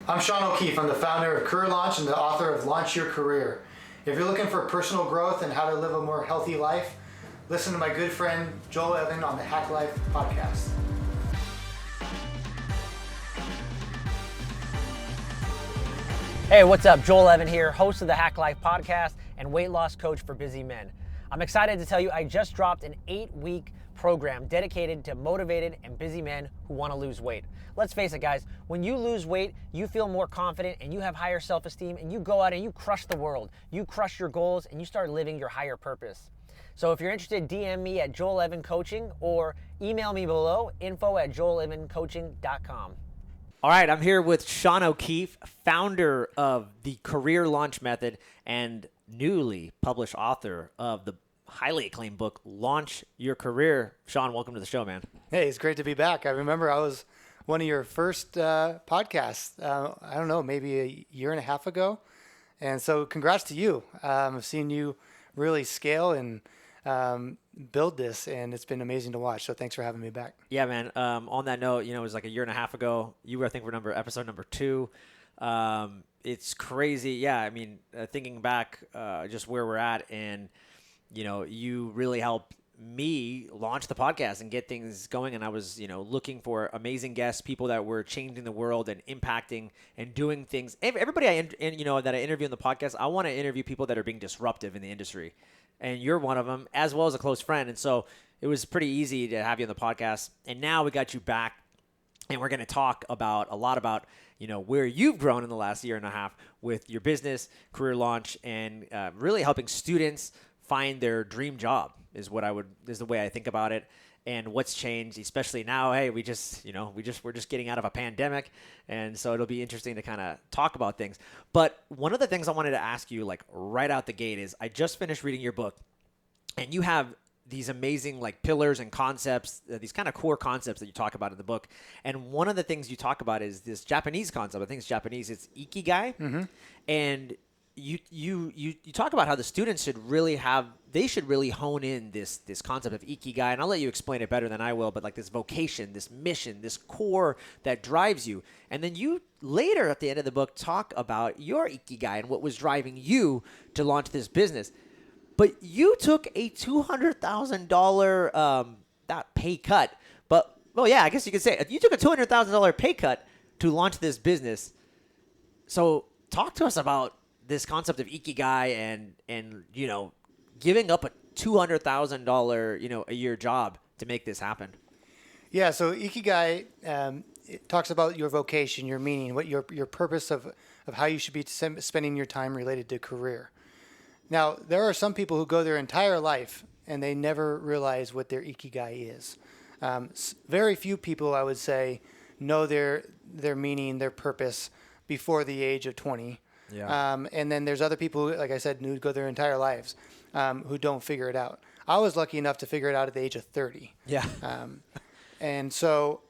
I'm Sean O'Keefe. I'm the founder of Career Launch and the author of Launch Your Career. If you're looking for personal growth and how to live a more healthy life, listen to my good friend Joel Evan on the Hack Life podcast. Hey, what's up? Joel Evan here, host of the Hack Life podcast and weight loss coach for busy men. I'm excited to tell you I just dropped an 8-week program dedicated to motivated and busy men who want to lose weight. Let's face it, guys, when you lose weight, you feel more confident and you have higher self-esteem and you go out and you crush the world. You crush your goals and you start living your higher purpose. So if you're interested, DM me at Joel Evan Coaching or email me below, info@joelevancoaching.com. All right, I'm here with Sean O'Keefe, founder of the Career Launch Method and newly published author of the highly acclaimed book, Launch Your Career. Sean, welcome to the show, man. Hey, it's great to be back. I remember I was one of your first podcasts, I don't know, maybe a year and a half ago. And so congrats to you. I've seen you really scale and build this, and it's been amazing to watch. So thanks for having me back. Yeah, man. On that note, it was like a year and a half ago. You were, I think, episode number 2. It's crazy. Yeah, I mean, thinking back, just where we're at, and you really helped me launch the podcast and get things going. And I was, looking for amazing guests, people that were changing the world and impacting and doing things. Everybody that I interview on the podcast, I want to interview people that are being disruptive in the industry. And you're one of them, as well as a close friend. And so it was pretty easy to have you on the podcast. And now we got you back, and we're going to talk a lot about, where you've grown in the last year and a half with your business, Career Launch, and really helping students find their dream job is the way I think about it. And what's changed, especially now, hey, we're just getting out of a pandemic. And so it'll be interesting to kind of talk about things. But one of the things I wanted to ask you, like right out the gate, is I just finished reading your book, and you have these amazing like pillars and concepts, these kind of core concepts that you talk about in the book. And one of the things you talk about is this Japanese concept. I think it's Japanese. It's ikigai. Mm-hmm. And you talk about how the students should really hone in this concept of ikigai, and I'll let you explain it better than I will, but like this vocation, this mission, this core that drives you. And then you later at the end of the book talk about your ikigai and what was driving you to launch this business. But you took a $200,000 not pay cut, but I guess you could say you took a $200,000 pay cut to launch this business. So talk to us about this concept of ikigai and giving up a $200,000 a year job to make this happen. Yeah, so ikigai it talks about your vocation, your meaning, what your purpose of how you should be spending your time related to career. Now, there are some people who go their entire life and they never realize what their ikigai is. Very few people, I would say, know their meaning, their purpose before the age of 20. Yeah. And then there's other people, like I said, who go their entire lives who don't figure it out. I was lucky enough to figure it out at the age of 30. Yeah. And so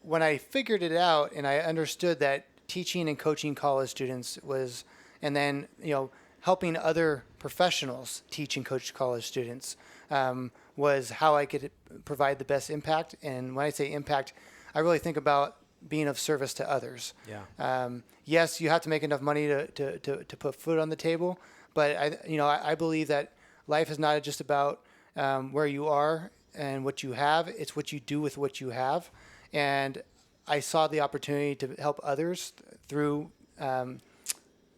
when I figured it out and I understood that teaching and coaching college students was, and then, helping other professionals teach and coach college students was how I could provide the best impact. And when I say impact, I really think about being of service to others. Yeah. Yes, you have to make enough money to put food on the table, but I believe that life is not just about where you are and what you have. It's what you do with what you have. And I saw the opportunity to help others through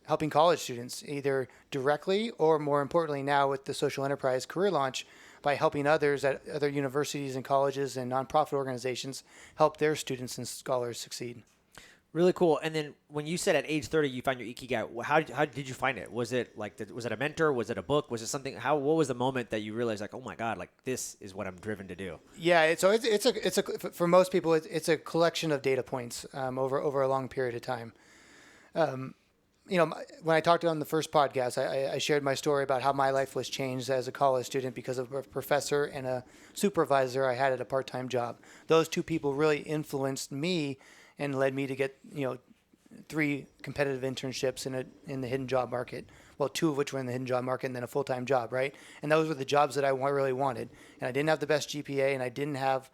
helping college students, either directly or, more importantly now with the social enterprise Career Launch, by helping others at other universities and colleges and nonprofit organizations help their students and scholars succeed. Really cool. And then when you said at age 30 you found your ikigai, how did you find it? Was it was it a mentor? Was it a book? Was it something? What was the moment that you realized, like, oh my God, like this is what I'm driven to do? Yeah. It's for most people it's a collection of data points over a long period of time. When I talked on the first podcast, I shared my story about how my life was changed as a college student because of a professor and a supervisor I had at a part-time job. Those two people really influenced me and led me to get 3 competitive internships in the hidden job market. Well, 2 of which were in the hidden job market, and then a full-time job, right? And those were the jobs that I really wanted. And I didn't have the best GPA, and I didn't have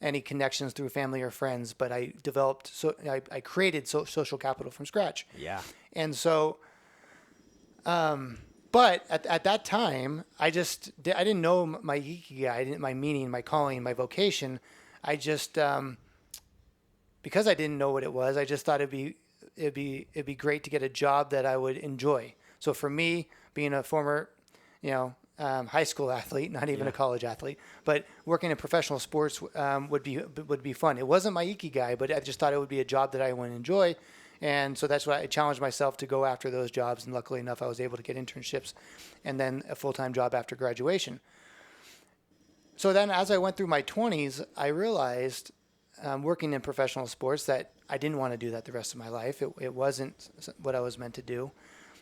any connections through family or friends, but I developed, I created social capital from scratch. Yeah. And so, but at that time, I didn't know my ikigai, my meaning, my calling, my vocation. I just, because I didn't know what it was, I just thought it'd be great to get a job that I would enjoy. So for me, being a former, high school athlete, not even a college athlete, but working in professional sports would be fun. It wasn't my ikigai, but I just thought it would be a job that I would enjoy. And so that's why I challenged myself to go after those jobs. And luckily enough, I was able to get internships and then a full-time job after graduation. So then as I went through my 20s, I realized working in professional sports that I didn't want to do that the rest of my life. It wasn't what I was meant to do.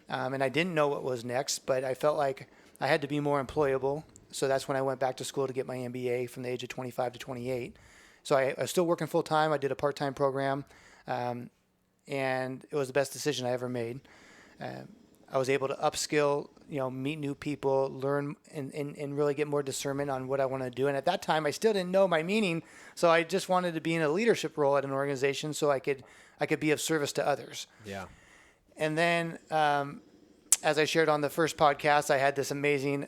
And I didn't know what was next, but I felt like I had to be more employable. So that's when I went back to school to get my MBA from the age of 25 to 28. So I was still working full-time. I did a part-time program. And it was the best decision I ever made. I was able to upskill, meet new people, learn, and really get more discernment on what I want to do. And at that time, I still didn't know my meaning, so I just wanted to be in a leadership role at an organization so I could be of service to others. Yeah. And then, as I shared on the first podcast, I had this amazing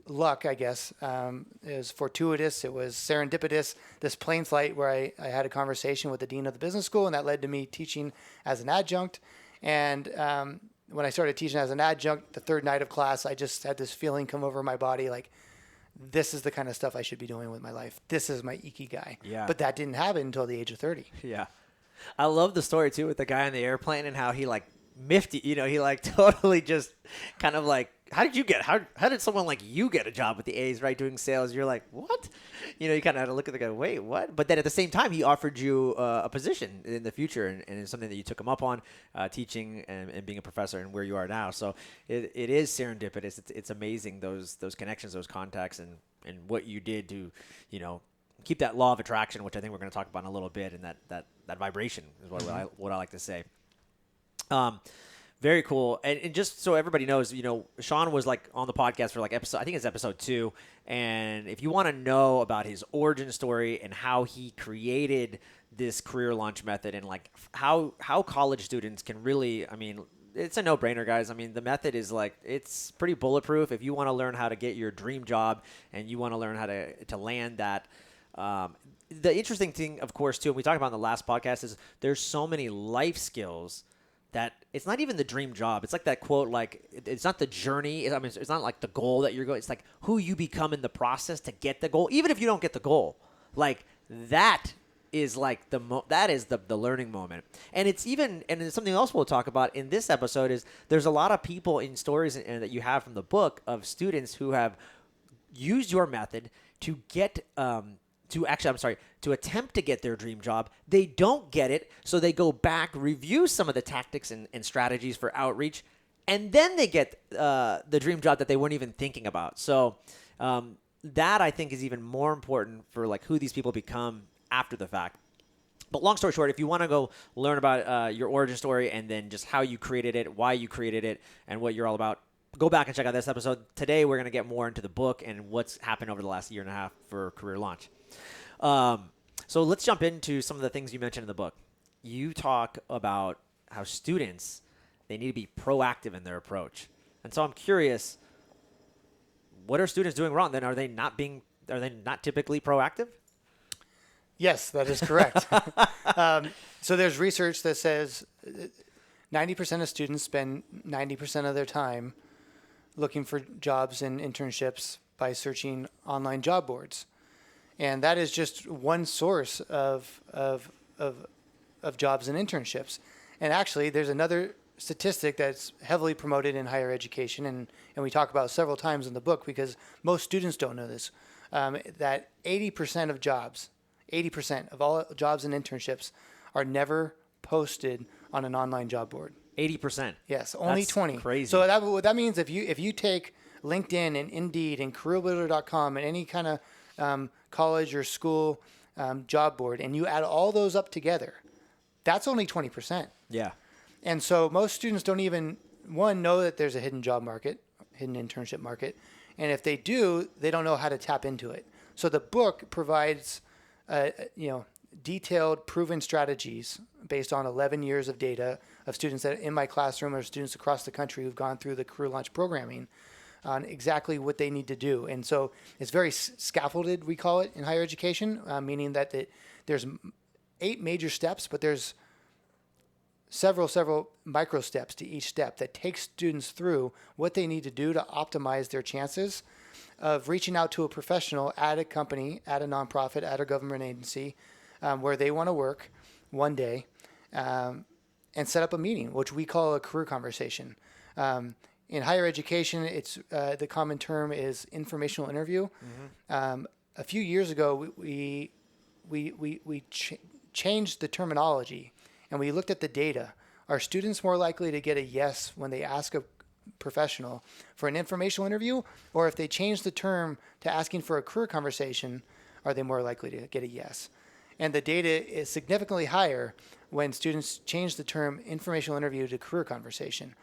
luck, I guess. It was fortuitous. It was serendipitous. This plane flight where I had a conversation with the dean of the business school, and that led to me teaching as an adjunct. And when I started teaching as an adjunct, the third night of class, I just had this feeling come over my body like, this is the kind of stuff I should be doing with my life. This is my ikigai. Yeah. But that didn't happen until the age of 30. Yeah. I love the story too with the guy on the airplane and how he like miffed you. He like totally just kind of like, how did someone like you get a job with the A's, right? Doing sales. You're like, what? You kind of had to look at the guy, wait, what? But then at the same time, he offered you a position in the future, and it's something that you took him up on, teaching and being a professor and where you are now. So it is serendipitous. It's amazing those connections, those contacts, and what you did to, keep that law of attraction, which I think we're going to talk about in a little bit, and that vibration is what I like to say. Very cool. And just so everybody knows, Sean was like on the podcast for like I think it's episode 2. And if you want to know about his origin story and how he created this career launch method and like how college students can really, it's a no-brainer, guys. The method is like, it's pretty bulletproof. If you want to learn how to get your dream job and you want to learn how to land that. The interesting thing, of course, too, and we talked about in the last podcast, is there's so many life skills that it's not even the dream job. It's like that quote, like, it's not the journey. It's not like the goal that you're going. It's like who you become in the process to get the goal. Even if you don't get the goal, like that is like that is the learning moment. And it's something else we'll talk about in this episode is there's a lot of people in stories that you have from the book of students who have used your method to get to attempt to get their dream job. They don't get it, so they go back, review some of the tactics and strategies for outreach, and then they get the dream job that they weren't even thinking about. So that, I think, is even more important for like who these people become after the fact. But long story short, if you want to go learn about your origin story and then just how you created it, why you created it, and what you're all about, go back and check out this episode. Today, we're going to get more into the book and what's happened over the last year and a half for Career Launch. So let's jump into some of the things you mentioned in the book. You talk about how students, they need to be proactive in their approach. And so I'm curious, what are students doing wrong? Then are they not typically proactive? Yes, that is correct. So there's research that says 90% of students spend 90% of their time looking for jobs and internships by searching online job boards. And that is just one source of jobs and internships. And actually, there's another statistic that's heavily promoted in higher education, and we talk about several times in the book because most students don't know this, that 80% of jobs, 80% of all jobs and internships are never posted on an online job board. 80%. Yes, only That's 20. Crazy. So what that means, if you take LinkedIn and Indeed and CareerBuilder.com and any kind of college or school job board, and you add all those up together, that's only 20%. Yeah. And so most students don't even, one, know that there's a hidden job market, hidden internship market, And if they do, they don't know how to tap into it. So the book provides, detailed, proven strategies based on 11 years of data of students that in my classroom or students across the country who've gone through the career launch programming on exactly what they need to do. And so it's very scaffolded, we call it in higher education, meaning that there's 8 major steps, but there's several micro steps to each step that takes students through what they need to do to optimize their chances of reaching out to a professional at a company, at a nonprofit, at a government agency where they want to work one day and set up a meeting, which we call a career conversation. In higher education, it's the common term is informational interview. A few years ago, we changed the terminology and we looked at the data. Are students more likely to get a yes when they ask a professional for an informational interview, or if they change the term to asking for a career conversation, are they more likely to get a yes? And the data is significantly higher when students change the term informational interview to career conversation.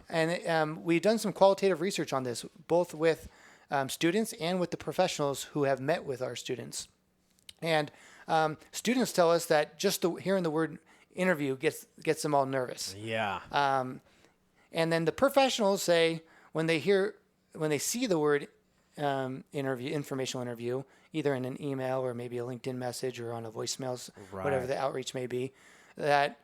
And we've done some qualitative research on this, both with students and with the professionals who have met with our students. And students tell us that just hearing the word interview gets them all nervous. Yeah. And then the professionals say when they see the word informational interview, either in an email or maybe a LinkedIn message or on a voicemail, whatever the outreach may be, that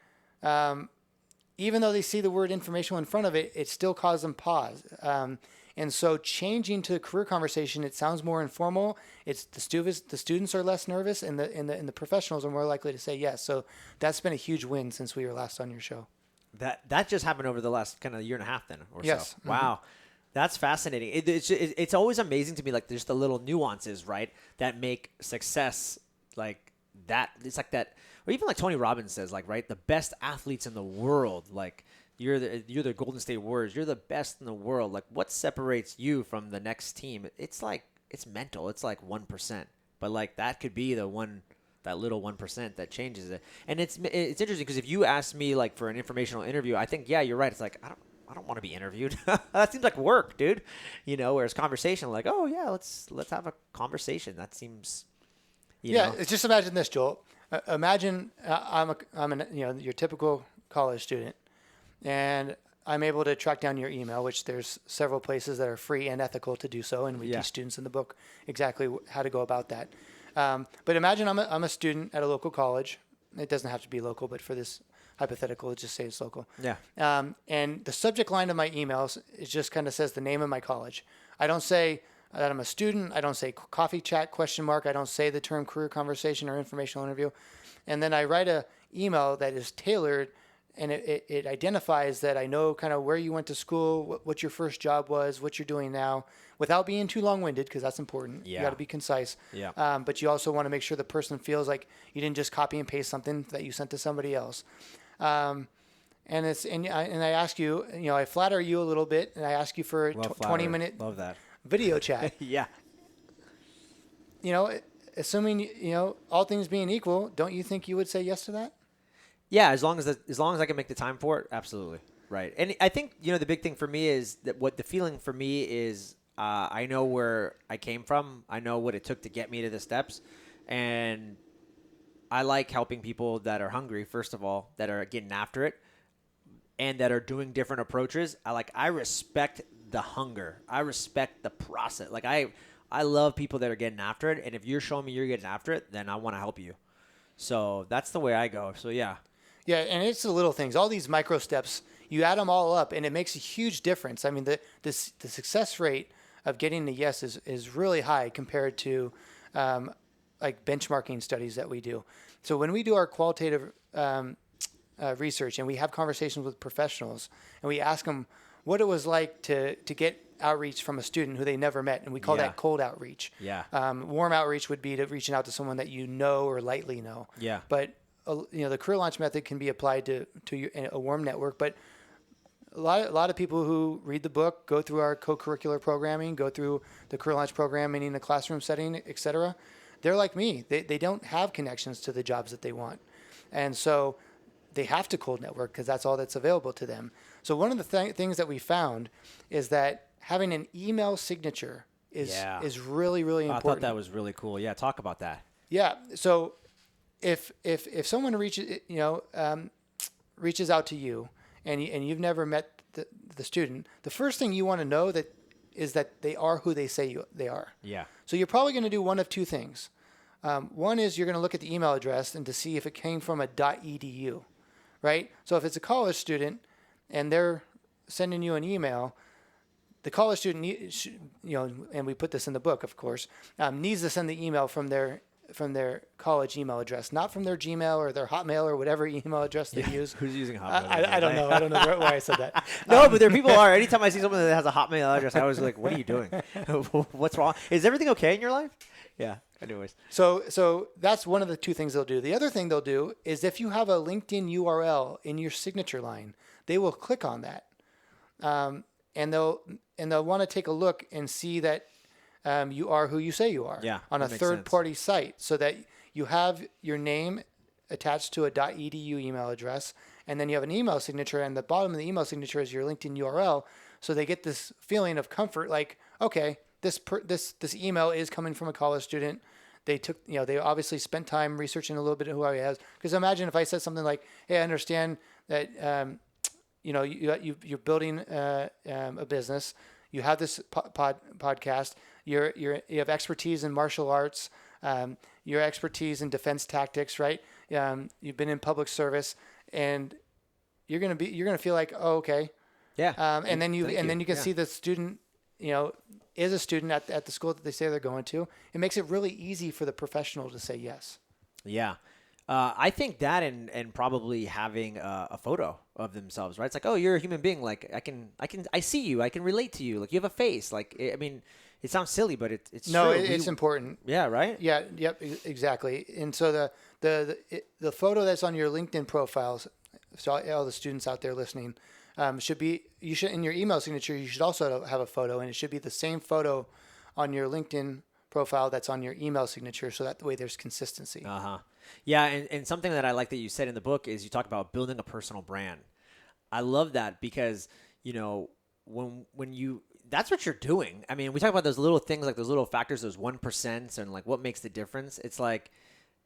even though they see the word informational in front of it, it still causes them pause. And so changing to career conversation, it sounds more informal. It's the students are less nervous, and the professionals are more likely to say yes. So that's been a huge win since we were last on your show. That just happened over the last kind of year and a half then, or yes. so. Wow. That's fascinating. It's always amazing to me, like just the little nuances, right, that make success like that. It's like that, or even like Tony Robbins says, like, right, the best athletes in the world, like you're the Golden State Warriors, you're the best in the world. Like, what separates you from the next team? It's like it's mental. It's like 1%, but like that could be that little 1% that changes it. And it's interesting because if you ask me like for an informational interview, I think, yeah, you're right. It's like, I don't want to be interviewed. That seems like work, dude. Whereas conversation, like, oh yeah, let's have a conversation. That seems, you know. Just imagine this, Joel. Imagine I'm your typical college student, and I'm able to track down your email, which there's several places that are free and ethical to do so, and we teach students in the book exactly how to go about that. But imagine I'm a student at a local college. It doesn't have to be local, but for this hypothetical, let's just say it's local. Yeah. And the subject line of my emails is just kind of says the name of my college. I don't say that I'm a student. I don't say coffee chat ? I don't say the term career conversation or informational interview. And then I write a email that is tailored, and it identifies that I know kind of where you went to school, what your first job was, what you're doing now, without being too long-winded, because that's important. Yeah. You got to be concise. Yeah. But you also want to make sure the person feels like you didn't just copy and paste something that you sent to somebody else. And I ask you, I flatter you a little bit, and I ask you for a 20-minute Love that. video chat. Yeah. Assuming all things being equal, don't you think you would say yes to that? Yeah, as long as I can make the time for it, absolutely. Right. And I think, the big thing for me is that what the feeling for me is I know where I came from. I know what it took to get me to the steps. And I like helping people that are hungry, first of all, that are getting after it and that are doing different approaches. I respect the hunger. I respect the process. Like I love people that are getting after it. And if you're showing me you're getting after it, then I want to help you. So that's the way I go. So yeah. Yeah, and it's the little things. All these micro steps, you add them all up, and it makes a huge difference. I mean, the success rate of getting the yes is really high compared to like benchmarking studies that we do. So when we do our qualitative research and we have conversations with professionals and we ask them what it was like to get outreach from a student who they never met, and we call that cold outreach. Yeah. Warm outreach would be reaching out to someone that you know or lightly know. Yeah. But the career launch method can be applied to a warm network, but a lot of people who read the book, go through our co-curricular programming, go through the career launch programming in a classroom setting, et cetera, they're like me. They don't have connections to the jobs that they want. And so they have to cold network because that's all that's available to them. So one of the things that we found is that having an email signature is really, really I important. thought that was really cool. Yeah, talk about that. Yeah. So if someone reaches out to you and you've never met the student, the first thing you want to know is that they are who they say they are. Yeah. So you're probably going to do one of two things. One is you're going to look at the email address and to see if it came from a .edu, right? So if it's a college student and they're sending you an email, the college student, and we put this in the book, of course, needs to send the email from their college email address, not from their Gmail or their Hotmail or whatever email address they use. Who's using Hotmail? I don't know. I don't know why I said that. No, but there people are. Anytime I see someone that has a Hotmail address, I was like, "What are you doing? What's wrong? Is everything okay in your life?" Yeah. Anyways. So that's one of the two things they'll do. The other thing they'll do is if you have a LinkedIn URL in your signature line, they will click on that, and they'll want to take a look and see that you are who you say you are. Yeah, on a that makes third-party site, so that you have your name attached to a .edu email address, and then you have an email signature, and the bottom of the email signature is your LinkedIn URL. So they get this feeling of comfort, like, okay, this email is coming from a college student. They took, they obviously spent time researching a little bit of who I was. Because imagine if I said something like, "Hey, I understand that you're building a business. You have this podcast. You have expertise in martial arts. Your expertise in defense tactics, right? You've been in public service, and you're gonna feel like, oh, okay, Yeah. and then you can see the student, is a student at the school that they say they're going to. It makes it really easy for the professional to say yes. Yeah. I think that and probably having a photo of themselves, right? It's like, oh, you're a human being. Like I see you. I can relate to you. Like you have a face. Like, I mean, it sounds silly, but it's no, true. it's important. Yeah. Right. Yeah. Yep. Exactly. And so the photo that's on your LinkedIn profiles, so all the students out there listening, should in your email signature, you should also have a photo, and it should be the same photo on your LinkedIn profile that's on your email signature, so that way there's consistency. Yeah, and something that I like that you said in the book is you talk about building a personal brand. I love that because, when you that's what you're doing. I mean, we talk about those little things, like those little factors, those 1% and like what makes the difference. It's like,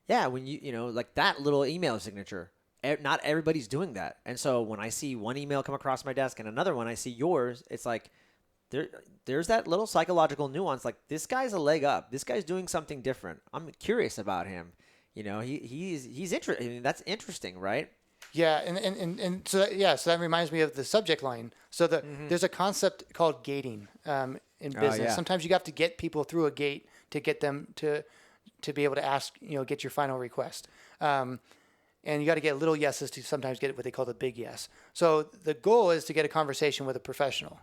yeah, when like that little email signature, not everybody's doing that. And so when I see one email come across my desk and another one, I see yours, it's like, there's that little psychological nuance. Like, this guy's a leg up. This guy's doing something different. I'm curious about him. He's interesting. I mean, that's interesting, right? Yeah, and so that reminds me of the subject line. So there's a concept called gating in business. yeah. Sometimes you have to get people through a gate to get them to be able to ask, get your final request. And you got to get little yeses to sometimes get what they call the big yes. So the goal is to get a conversation with a professional.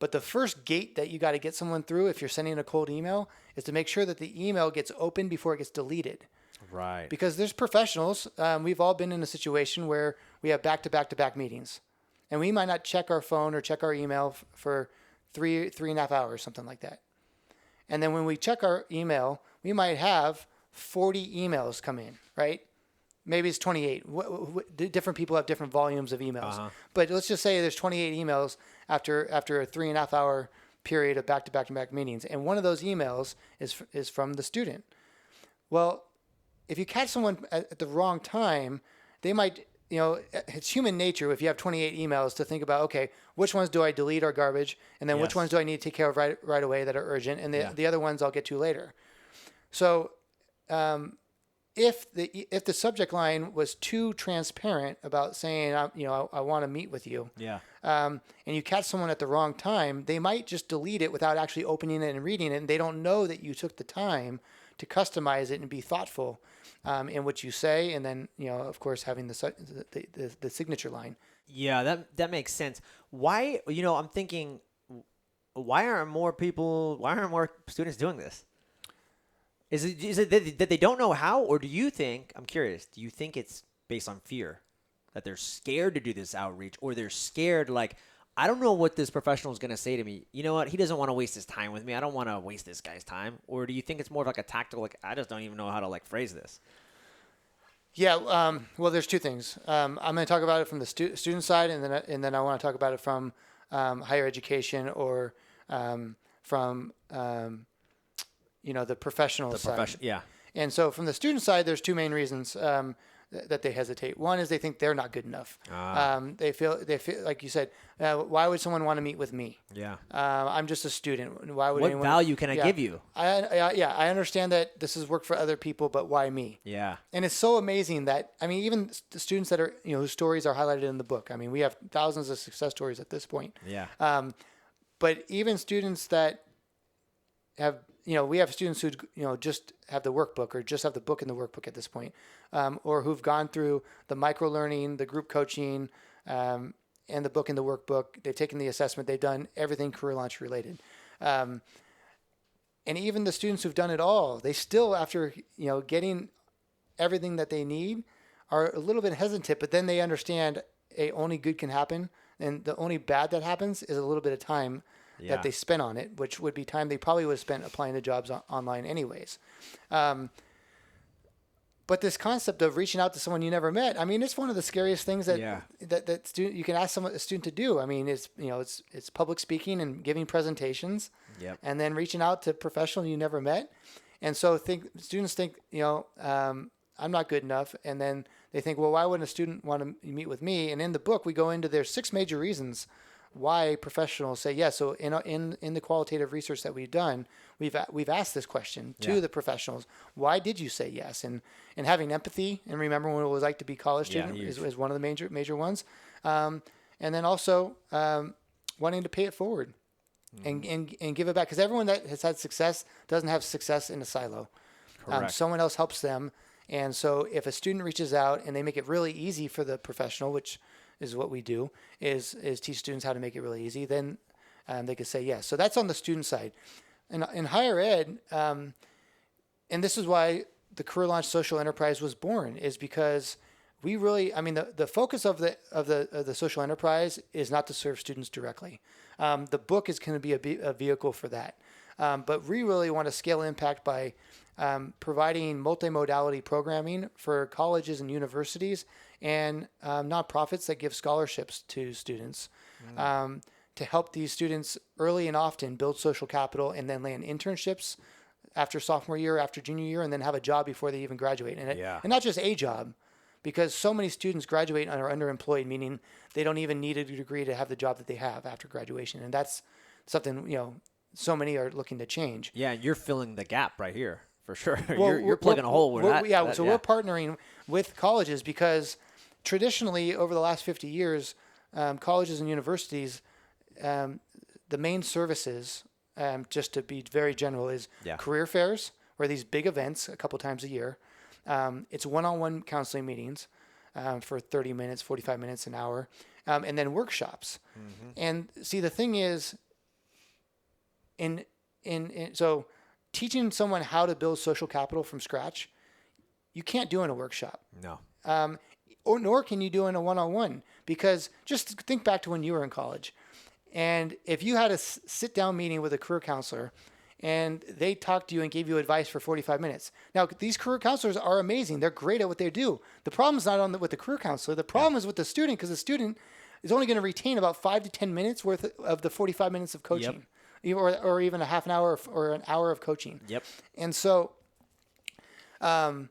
But the first gate that you got to get someone through if you're sending a cold email is to make sure that the email gets opened before it gets deleted. Right. Because there's professionals. We've all been in a situation where we have back-to-back meetings. And we might not check our phone or check our email for three and a half hours, something like that. And then when we check our email, we might have 40 emails come in, right? Maybe it's 28. Different people have different volumes of emails. But let's just say there's 28 emails after a 3.5 hour period of back-to-back meetings. And one of those emails is from the student. Well, if you catch someone at the wrong time, they might, it's human nature if you have 28 emails to think about, okay, which ones do I delete are garbage? And then which ones do I need to take care of right away that are urgent? And the other ones I'll get to later. So, if the subject line was too transparent about saying, I want to meet with you, and you catch someone at the wrong time, they might just delete it without actually opening it and reading it, and they don't know that you took the time to customize it and be thoughtful in what you say, and then of course having the signature line. Yeah, that makes sense. Why? I'm thinking, why aren't more students doing this? Is it that they don't know how, or do you think, I'm curious, do you think it's based on fear? That they're scared to do this outreach, or they're scared, like, I don't know what this professional is going to say to me. You know what? He doesn't want to waste his time with me. I don't want to waste this guy's time. Or do you think it's more of like a tactical, like, I just don't even know how to like phrase this? Yeah, well, there's two things. I'm going to talk about it from the student side, and then I want to talk about it from higher education or from the professional side. Yeah. And so from the student side, there's two main reasons that they hesitate. One is they think they're not good enough. They feel like you said, why would someone want to meet with me? Yeah. I'm just a student. Why would What anyone? value can I give you? I understand that this is work for other people, but why me? Yeah. And it's so amazing that, I mean, even the students that are, whose stories are highlighted in the book. I mean, we have thousands of success stories at this point. Yeah. But even students that have, we have students who, just have the workbook or just have the book in the workbook at this point, or who've gone through the micro learning, the group coaching, and the book in the workbook. They've taken the assessment. They've done everything career launch related. And even the students who've done it all, they still, after, getting everything that they need, are a little bit hesitant, but then they understand only good can happen. And the only bad that happens is a little bit of time that they spent on it, which would be time they probably would have spent applying to jobs online anyways. But this concept of reaching out to someone you never met, I mean, it's one of the scariest things that you can ask a student to do. I mean, it's public speaking and giving presentations, and then reaching out to a professional you never met. And so students think, I'm not good enough. And then they think, well, why wouldn't a student want to meet with me? And in the book, we go into their 6 major reasons why professionals say yes. So in the qualitative research that we've done, we've asked this question to the professionals: why did you say yes? And having empathy and remembering what it was like to be a college student is one of the major ones. And then also wanting to pay it forward and give it back, because everyone that has had success doesn't have success in a silo. Someone else helps them. And so if a student reaches out and they make it really easy for the professional, which is what we do, is teach students how to make it really easy, then they could say yes. So that's on the student side. In higher ed, and this is why the Career Launch Social Enterprise was born, is because we really, I mean, the focus of the social enterprise is not to serve students directly. The book is going to be a vehicle for that. But we really want to scale impact by providing multimodality programming for colleges and universities and nonprofits that give scholarships to students to help these students early and often build social capital and then land internships after sophomore year, after junior year, and then have a job before they even graduate. And not just a job, because so many students graduate and are underemployed, meaning they don't even need a degree to have the job that they have after graduation. And that's something, so many are looking to change. Yeah, and you're filling the gap right here, for sure. Well, you're plugging a hole where we're partnering with colleges because traditionally over the last 50 years, colleges and universities, the main services, just to be very general, is career fairs, or these big events a couple times a year. It's one-on-one counseling meetings for 30 minutes, 45 minutes, an hour, and then workshops. Mm-hmm. And see, the thing is, so teaching someone how to build social capital from scratch, you can't do in a workshop. No. Nor can you do in a one-on-one, because just think back to when you were in college. And if you had a sit-down meeting with a career counselor and they talked to you and gave you advice for 45 minutes. Now, these career counselors are amazing. They're great at what they do. The problem is not with the career counselor. The problem is with the student, because the student is only going to retain about 5 to 10 minutes worth of the 45 minutes of coaching. Or even a half an hour or an hour of coaching. Yep. And so Career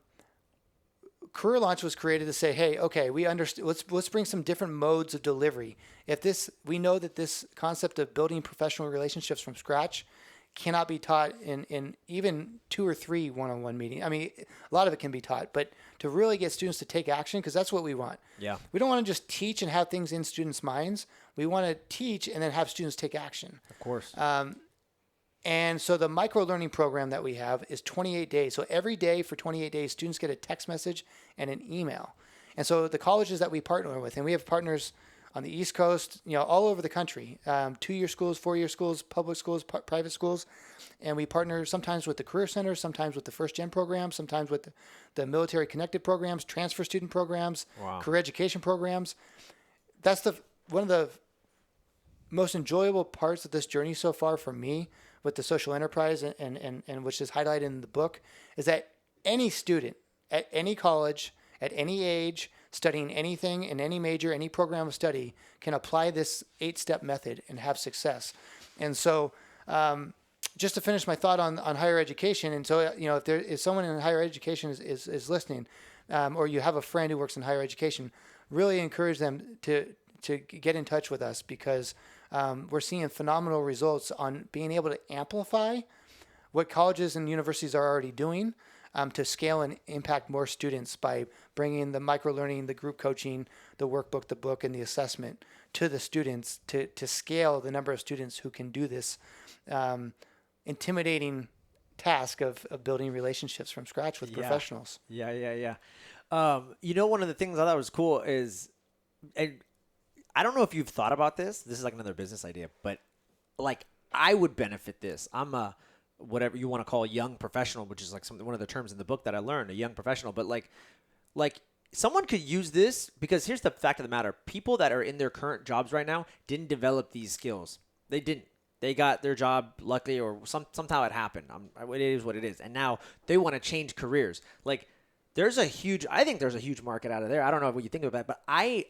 Launch was created to say, hey, okay, we understand. Let's bring some different modes of delivery. We know that this concept of building professional relationships from scratch cannot be taught in even 2 or 3 one-on-one meetings. I mean, a lot of it can be taught, but to really get students to take action, because that's what we want. Yeah. We don't want to just teach and have things in students' minds. We want to teach and then have students take action. Of course. And so the micro learning program that we have is 28 days. So every day for 28 days, students get a text message and an email. And so the colleges that we partner with, and we have partners on the East Coast, all over the country, 2-year schools, 4-year schools, public schools, private schools. And we partner sometimes with the Career Center, sometimes with the First Gen program, sometimes with the military connected programs, transfer student programs, career education programs. That's one of the most enjoyable parts of this journey so far for me with the social enterprise, and which is highlighted in the book, is that any student at any college, at any age, studying anything in any major, any program of study, can apply this 8-step method and have success. And so just to finish my thought on higher education, and so if someone in higher education is listening, or you have a friend who works in higher education, really encourage them to get in touch with us, because we're seeing phenomenal results on being able to amplify what colleges and universities are already doing, to scale and impact more students by bringing the micro-learning, the group coaching, the workbook, the book, and the assessment to the students, to scale the number of students who can do this intimidating task of building relationships from scratch with professionals. Yeah. One of the things I thought was cool is, and I don't know if you've thought about this. This is like another business idea, but like I would benefit this. I'm a whatever you want to call a young professional, which is like one of the terms in the book that I learned, a young professional. But like someone could use this, because here's the fact of the matter: people that are in their current jobs right now didn't develop these skills. They didn't. They got their job luckily, or somehow it happened. It is what it is, and now they want to change careers. Like I think there's a huge market out of there. I don't know what you think about it, but I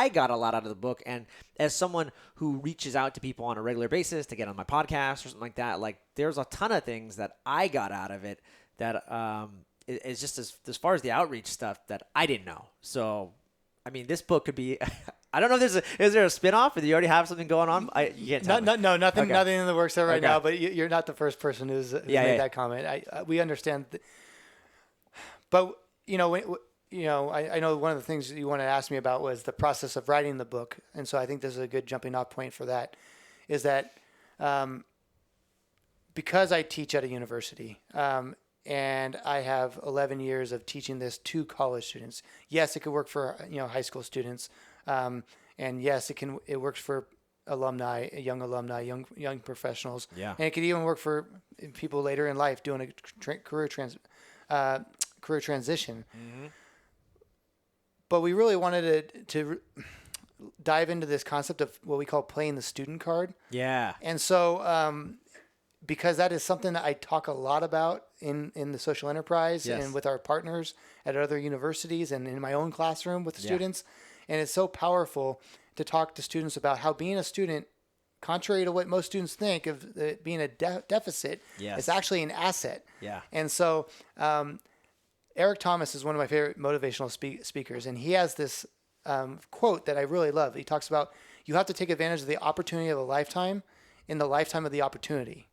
got a lot out of the book. And as someone who reaches out to people on a regular basis to get on my podcast or something like that, like there's a ton of things that I got out of it that is just as far as the outreach stuff that I didn't know. So, I mean, this book could be, I don't know if is there a spinoff, or do you already have something going on? You can't tell me. No, nothing Okay. in the works there right Okay. now, but you're not the first person who's made that comment. We understand. But, I know one of the things you wanted to ask me about was the process of writing the book. And so I think this is a good jumping off point for that, is that because I teach at a university, and I have 11 years of teaching this to college students. Yes, it could work for high school students, and yes, it works for alumni, young professionals. Yeah. And it could even work for people later in life doing a career transition. Mm-hmm. But we really wanted to dive into this concept of what we call playing the student card. Yeah. And so, because that is something that I talk a lot about in the social enterprise, Yes. and with our partners at other universities, and in my own classroom with students. And it's so powerful to talk to students about how being a student, contrary to what most students think of being a deficit, Yes. is actually an asset. Yeah. And so Eric Thomas is one of my favorite motivational speakers, and he has this quote that I really love. He talks about, you have to take advantage of the opportunity of a lifetime in the lifetime of the opportunity.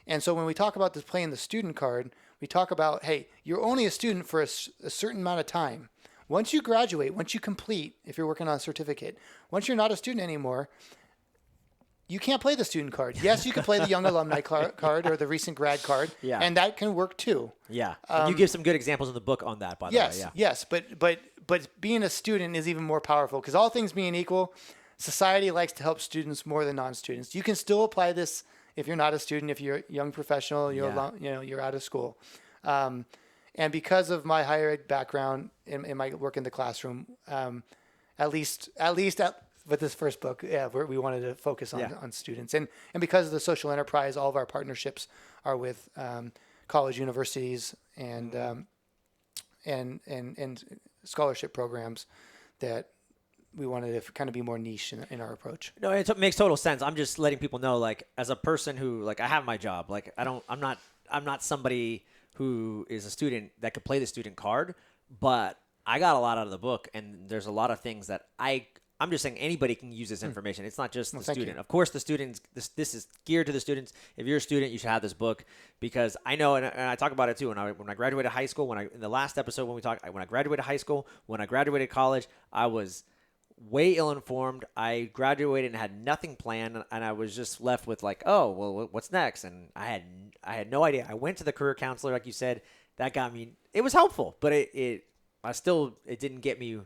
And so when we talk about this playing the student card, we talk about, hey, you're only a student for a certain amount of time. Once you graduate, once you complete, if you're working on a certificate, once you're not a student anymore, you can't play the student card. Yes, you can play the young alumni card or the recent grad card, and that can work too. Yeah. You give some good examples in the book on that, by the way. Yeah. Yes, but being a student is even more powerful, because all things being equal, society likes to help students more than non-students. You can still apply this if you're not a student, if you're a young professional, you're out of school. And because of my higher ed background in my work in the classroom, at least with this first book, we wanted to focus on students. And because of the social enterprise, all of our partnerships are with college universities and scholarship programs that we wanted to kind of be more niche in our approach. No, it makes total sense. I'm just letting people know, like, as a person who, like, I have my job. Like, I'm not somebody who is a student that could play the student card, but I got a lot out of the book, and there's a lot of things that I'm just saying anybody can use this information. It's not just the student. Of course, the students, this is geared to the students. If you're a student, you should have this book, because I know, and I talk about it too. When I graduated high school, in the last episode when I graduated high school, when I graduated college, I was way ill-informed. I graduated and had nothing planned, and I was just left with like, oh, well, what's next? And I had no idea. I went to the career counselor, like you said. That got me. It was helpful, but it didn't get me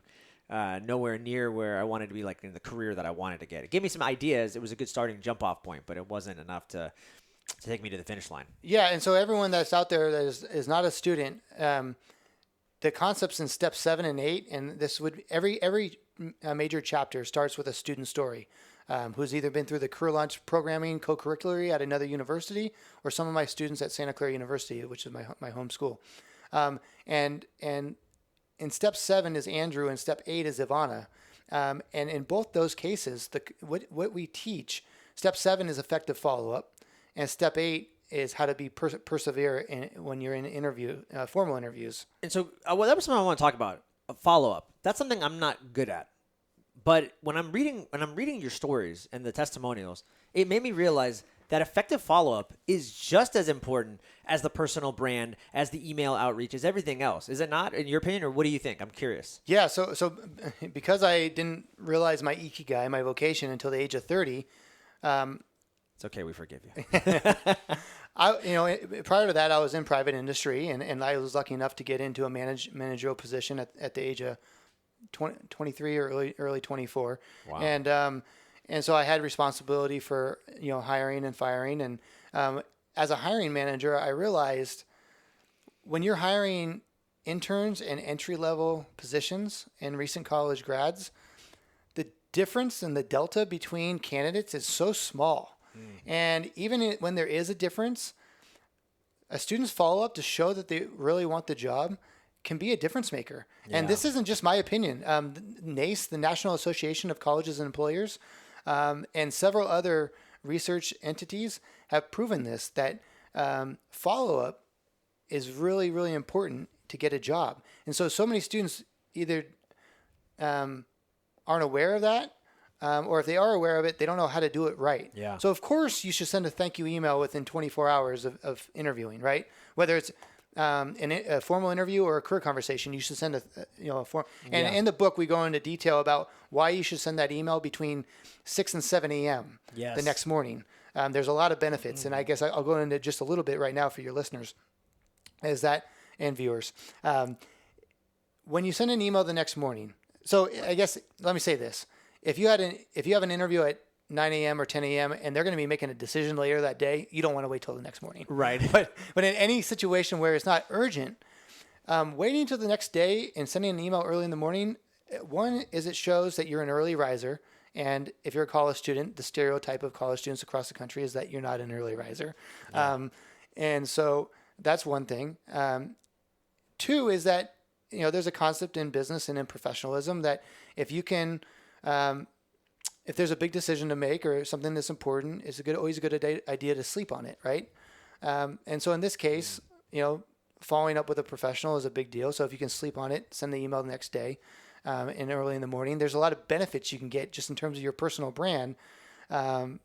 nowhere near where I wanted to be, like in the career that I wanted to get. It gave me some ideas. It was a good starting jump-off point, but it wasn't enough to take me to the finish line. Yeah, and so everyone that's out there that is not a student, the concepts in step 7 and 8, and this would every major chapter starts with a student story, who's either been through the career launch programming co-curricularly at another university, or some of my students at Santa Clara University, which is my home school. And in step 7 is Andrew, and step 8 is Ivana. And in both those cases, what we teach, step 7 is effective follow-up, And step 8 is how to be persevere when you're in formal interviews. And so well, that was something I want to talk about. A follow-up. That's something I'm not good at. But when I'm reading your stories and the testimonials, it made me realize that effective follow-up is just as important as the personal brand, as the email outreach, as everything else. Is it not, in your opinion, or what do you think? I'm curious. Yeah. So because I didn't realize my ikigai, my vocation, until the age of 30. It's okay. We forgive you. Prior to that, I was in private industry, and I was lucky enough to get into a managerial position at the age of 23 or early 24. Wow. And so I had responsibility for, hiring and firing. And as a hiring manager, I realized when you're hiring interns and entry-level positions and recent college grads, the difference and the delta between candidates is so small. And even when there is a difference, a student's follow-up to show that they really want the job can be a difference maker. Yeah. And this isn't just my opinion. NACE, the National Association of Colleges and Employers, and several other research entities have proven this, that follow-up is really, really important to get a job. And so many students either aren't aware of that, or if they are aware of it, they don't know how to do it right. Yeah. So of course you should send a thank you email within 24 hours of interviewing, right? Whether it's a formal interview or a career conversation, you should send a form. And in the book, we go into detail about why you should send that email between 6 and 7 a.m. Yes. the next morning. There's a lot of benefits, and I guess I'll go into just a little bit right now for your listeners, and viewers. When you send an email the next morning, so I guess let me say this: if you have an interview at 9 a.m. or 10 a.m. and they're going to be making a decision later that day, you don't want to wait till the next morning. Right. But in any situation where it's not urgent, waiting until the next day and sending an email early in the morning, one is it shows that you're an early riser. And if you're a college student, the stereotype of college students across the country is that you're not an early riser. Yeah. And so that's one thing. Two is that, there's a concept in business and in professionalism that if you can, if there's a big decision to make or something that's important, it's always a good idea to sleep on it, right? And so in this case, following up with a professional is a big deal. So if you can sleep on it, send the email the next day, and early in the morning, there's a lot of benefits you can get just in terms of your personal brand by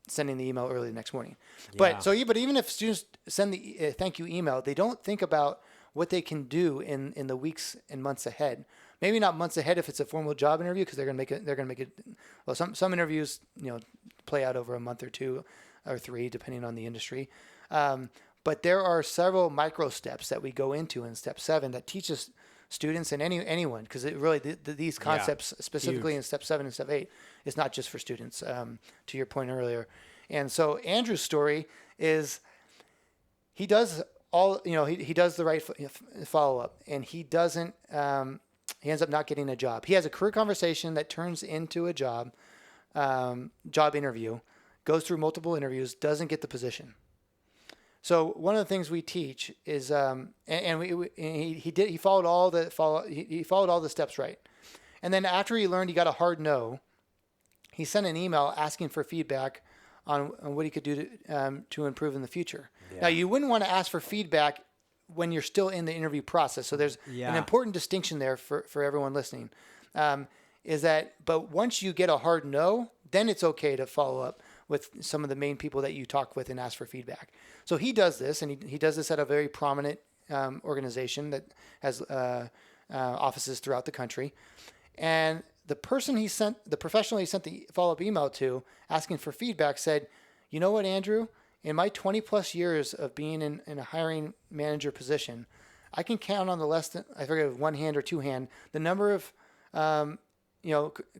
sending the email early the next morning. Yeah. But even if students send the thank you email, they don't think about what they can do in the weeks and months ahead. Maybe not months ahead if it's a formal job interview, because they're going to make it. Well, some interviews, play out over a month or 2 or 3, depending on the industry. But there are several micro steps that we go into in step 7 that teaches students and anyone, because it really these concepts specifically in step 7 and step 8 is not just for students. To your point earlier, and so Andrew's story is he does all he does the right follow up, and he doesn't. He ends up not getting a job. He has a career conversation that turns into a job interview, goes through multiple interviews, doesn't get the position. So one of the things we teach is, he followed all the steps right, and then after he learned he got a hard no, he sent an email asking for feedback on what he could do to improve in the future. Yeah. Now you wouldn't want to ask for feedback when you're still in the interview process. So there's an important distinction there for everyone listening, is that, but once you get a hard no, then it's okay to follow up with some of the main people that you talk with and ask for feedback. So he does this, and he does this at a very prominent organization that has offices throughout the country. And the professional he sent the follow-up email to asking for feedback said, "You know what, Andrew? In my 20 plus years of being in a hiring manager position, I can count on I forget one hand or two hand, the number of,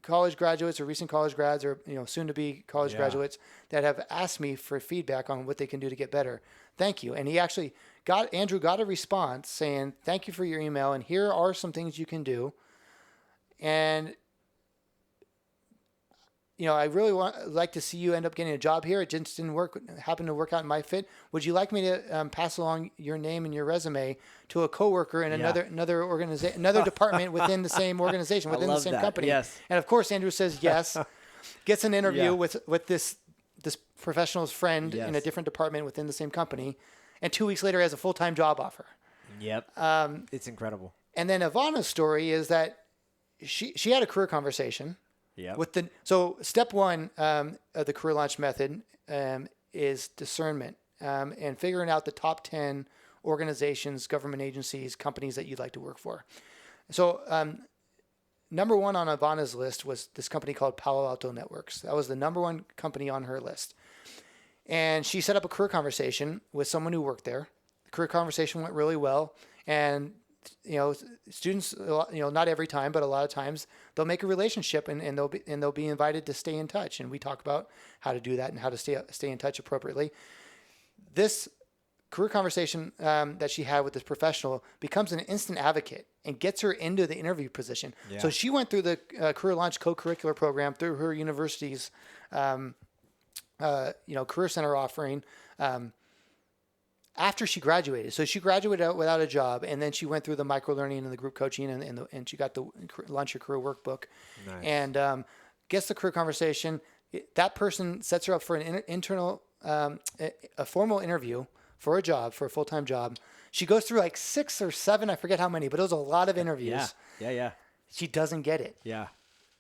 college graduates or recent college grads or, soon to be college graduates that have asked me for feedback on what they can do to get better. Thank you." And Andrew got a response saying, "Thank you for your email. And here are some things you can do. And I really like to see you end up getting a job here. It just didn't happen to work out in my fit. Would you like me to pass along your name and your resume to a coworker in another organization, another department within the same organization, within the same company?" Yes. And of course, Andrew says yes, gets an interview with this this professional's friend in a different department within the same company, and 2 weeks later has a full-time job offer. Yep. It's incredible. And then Ivana's story is that she had a career conversation. Yeah. So step one of the career launch method is discernment and figuring out the top 10 organizations, government agencies, companies that you'd like to work for. So number one on Ivana's list was this company called Palo Alto Networks. That was the number one company on her list. And she set up a career conversation with someone who worked there. The career conversation went really well. And, students, not every time, but a lot of times they'll make a relationship and they'll be invited to stay in touch. And we talk about how to do that and how to stay in touch appropriately. This career conversation that she had with this professional becomes an instant advocate and gets her into the interview position. Yeah. So she went through the Career Launch co-curricular program through her university's, Career Center offering after she graduated. So she graduated out without a job, and then she went through the micro-learning and the group coaching, and she got the Launch Your Career workbook. Nice. And gets the career conversation. That person sets her up for an internal, a formal interview for a job, for a full-time job. She goes through like 6 or 7, I forget how many, but it was a lot of interviews. Yeah. She doesn't get it. Yeah.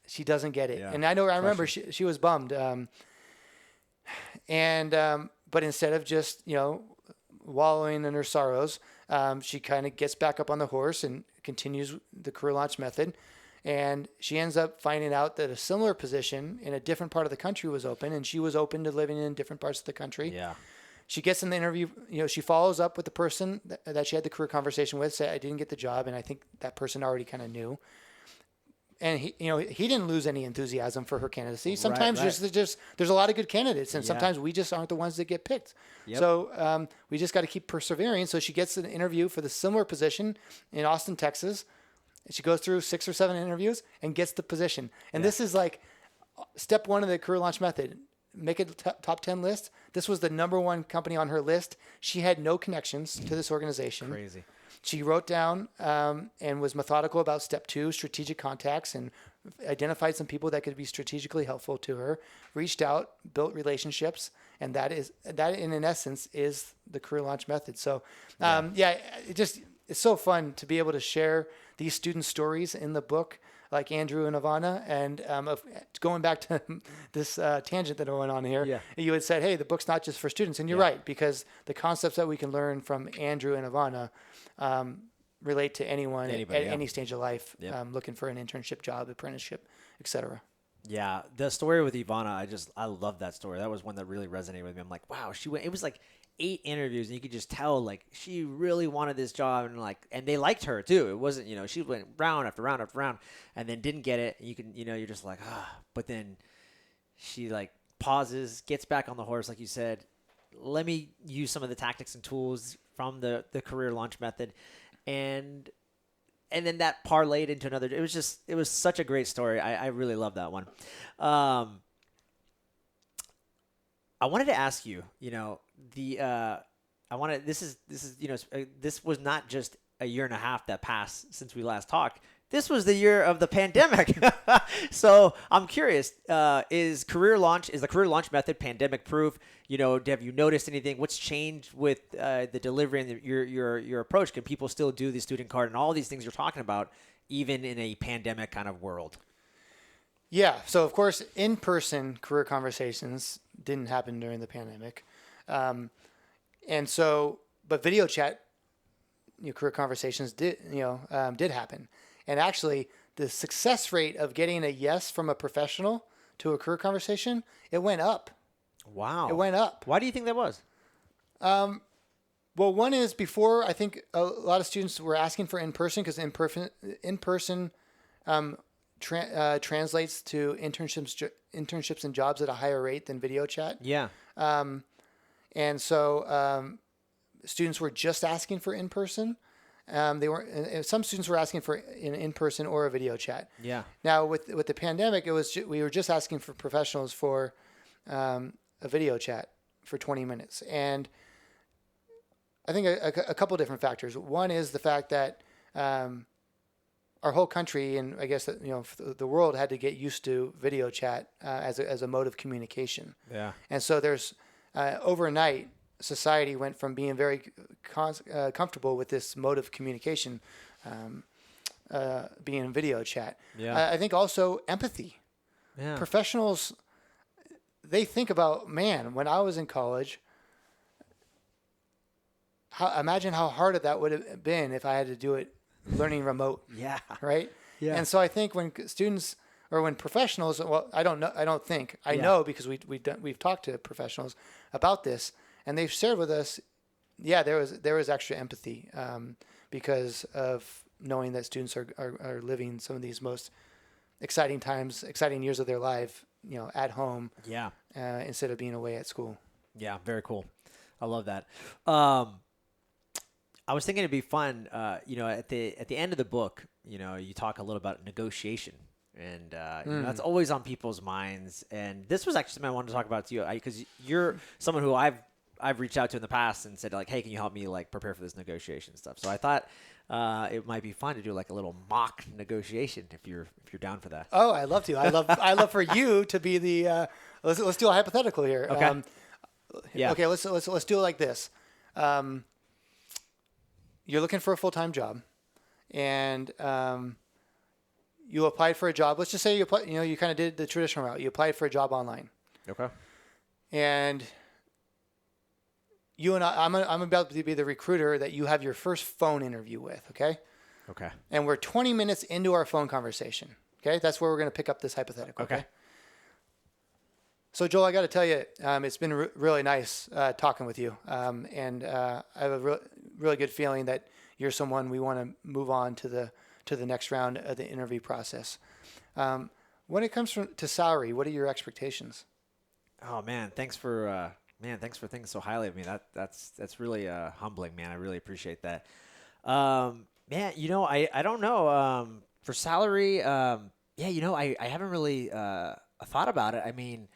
She doesn't get it. Yeah. And I remember she was bummed. But instead of just, wallowing in her sorrows, she kind of gets back up on the horse and continues the career launch method. And she ends up finding out that a similar position in a different part of the country was open, and she was open to living in different parts of the country. Yeah. She gets in the interview, she follows up with the person that she had the career conversation with, say, I didn't get the job. And I think that person already kind of knew. And he didn't lose any enthusiasm for her candidacy. Sometimes there's a lot of good candidates, and sometimes we just aren't the ones that get picked. Yep. So we just got to keep persevering. So she gets an interview for the similar position in Austin, Texas. And she goes through 6 or 7 interviews and gets the position. And this is like step one of the career launch method. Make a top 10 list. This was the number one company on her list. She had no connections to this organization. Crazy. She wrote down and was methodical about step 2, strategic contacts, and identified some people that could be strategically helpful to her, reached out, built relationships, and that in essence is the career launch method. So it's so fun to be able to share these student stories in the book, like Andrew and Ivana. And going back to this tangent that I went on here, you had said, hey, the book's not just for students. And you're right, because the concepts that we can learn from Andrew and Ivana relate to anyone at any stage of life looking for an internship, job, apprenticeship, etc. Yeah, the story with Ivana, I love that story. That was one that really resonated with me. I'm like, wow, it was like 8 interviews, and you could just tell like she really wanted this job, and they liked her too. It wasn't, she went round after round after round, and then didn't get it. You can, you're just like, but then she like pauses, gets back on the horse, like you said. Let me use some of the tactics and tools from the career launch method, and then that parlayed into another. It was such a great story. I really love that one. I wanted to ask you, this was not just a year and a half that passed since we last talked. This was the year of the pandemic. So I'm curious, is the career launch method pandemic proof? Have you noticed anything? What's changed with the delivery and your approach? Can people still do the student card and all these things you're talking about, even in a pandemic kind of world? Yeah. So of course, in-person career conversations didn't happen during the pandemic. But video chat, career conversations did happen. And actually, the success rate of getting a yes from a professional to a career conversation, it went up. Wow. It went up. Why do you think that was? Well, one is before, I think a lot of students were asking for in-person because in-person translates to internships and jobs at a higher rate than video chat. Yeah. And so students were just asking for in-person. Some students were asking for an in-person or a video chat. Yeah. Now with the pandemic, we were just asking for professionals for a video chat for 20 minutes. And I think a couple different factors. One is the fact that our our whole country, and I guess that, the world had to get used to video chat as a mode of communication. Yeah. And so there's overnight, society went from being very comfortable with this mode of communication being video chat. Yeah. I think also empathy. Yeah. Professionals, they think about, man, when I was in college, imagine how hard that would have been if I had to do it learning remote. Yeah. Right? Yeah. And so I think when students or when professionals, well, I don't know, I know because we've talked to professionals about this, and they've shared with us, there was extra empathy because of knowing that students are living some of these most exciting years of their life, at home. Yeah. Instead of being away at school. Yeah. Very cool. I love that. I was thinking it'd be fun, at the end of the book, you talk a little about negotiation, and that's always on people's minds. And this was actually something I wanted to talk about to you, because you're someone who I've reached out to in the past and said, like, hey, can you help me like prepare for this negotiation stuff? So I thought it might be fun to do like a little mock negotiation if you're down for that. Oh, I'd love to. I love for you to be the. Let's do a hypothetical here. Okay. Yeah. Okay. Let's do it like this. You're looking for a full-time job, and you applied for a job. Let's just say you kind of did the traditional route. You applied for a job online. Okay. And you and I'm about to be the recruiter that you have your first phone interview with. Okay. Okay. And we're 20 minutes into our phone conversation. Okay. That's where we're going to pick up this hypothetical. Okay. So Joel, I got to tell you, it's been really nice talking with you. And I have a really good feeling that you're someone we want to move on to the next round of the interview process. When it comes to salary, what are your expectations? Oh man, thanks for thinking so highly of me. That's really humbling, man. I really appreciate that. Man, I don't know. For salary, I haven't really thought about it. I mean,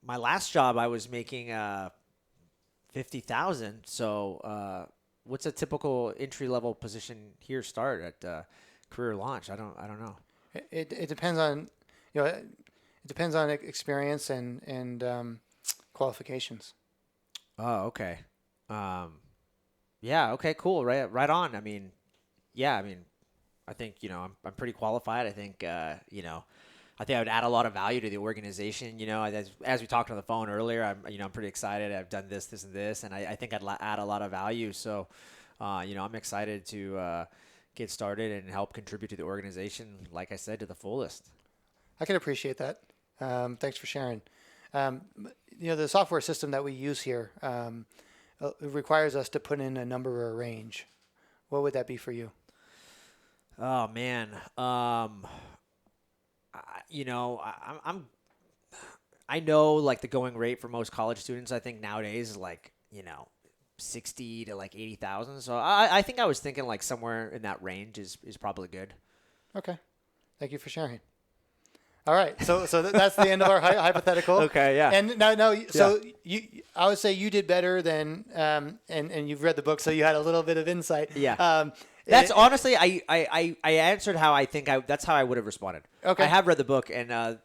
my last job I was making $50,000. So what's a typical entry level position here start at career launch? I don't know. It depends on it depends on experience and qualifications. Oh, okay. Yeah. Okay. Cool. Right on. I mean, I think I'm pretty qualified. I think I would add a lot of value to the organization. As we talked on the phone earlier, I'm pretty excited. I've done this, and this, and I think I'd add a lot of value. So, I'm excited to get started and help contribute to the organization. Like I said, to the fullest. I can appreciate that. Thanks for sharing. The software system that we use here requires us to put in a number or a range. What would that be for you? Oh man. I know like the going rate for most college students, I think nowadays is like, 60 to like 80,000. So I think I was thinking like somewhere in that range is probably good. Okay. Thank you for sharing. All right. So that's the end of our hypothetical. Okay. Yeah. And I would say you did better than, and you've read the book, so you had a little bit of insight. Yeah. That's honestly, I answered how I think that's how I would have responded. Okay. I have read the book, and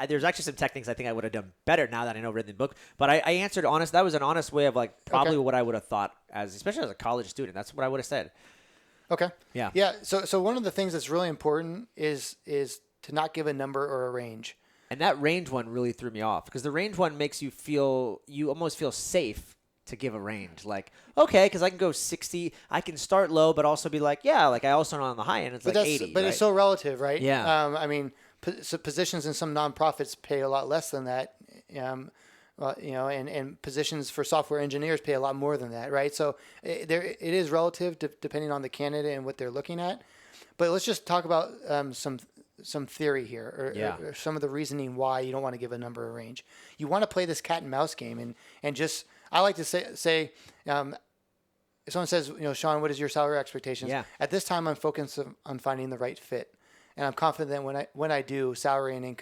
there's actually some techniques I think I would have done better now that I know read the book. But I answered honest. That was an honest way of like probably what I would have thought especially as a college student. That's what I would have said. Okay. Yeah. Yeah. So one of the things that's really important is to not give a number or a range. And that range one really threw me off because the range one makes you almost feel safe to give a range. Like, okay, because I can go 60. I can start low, but also be like, yeah, like I also know on the high end, it's like 80. But it's so relative, right? Yeah. I mean, so positions in some nonprofits pay a lot less than that. And positions for software engineers pay a lot more than that, right? So it is relative depending on the candidate and what they're looking at. But let's just talk about some theory here, or some of the reasoning why you don't want to give a number or range. You want to play this cat and mouse game, and just I like to say if someone says, Sean, what is your salary expectations? Yeah. At this time, I'm focused on finding the right fit, and I'm confident that when I do, salary and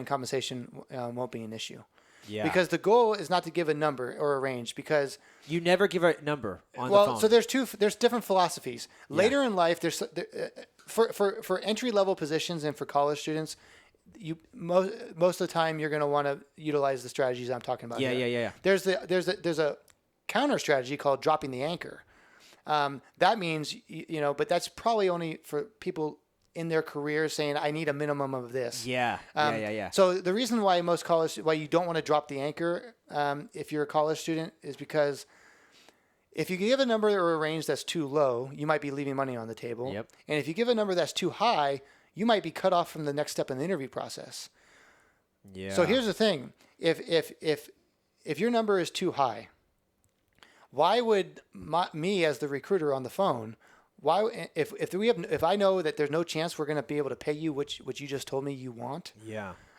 compensation won't be an issue. Yeah. Because the goal is not to give a number or a range, because You never give a number on the phone. so there's different philosophies. Later in life, for entry level positions and for college students, most of the time you're going to want to utilize the strategies I'm talking about. Yeah. There's a counter strategy called dropping the anchor. That means but that's probably only for people in their career saying, I need a minimum of this. Yeah. So the reason why why you don't want to drop the anchor if you're a college student is because if you give a number or a range that's too low, you might be leaving money on the table. Yep. And if you give a number that's too high, you might be cut off from the next step in the interview process. Yeah. So here's the thing. If your number is too high, why would me as the recruiter on the phone, if I know that there's no chance we're going to be able to pay you what you just told me you want,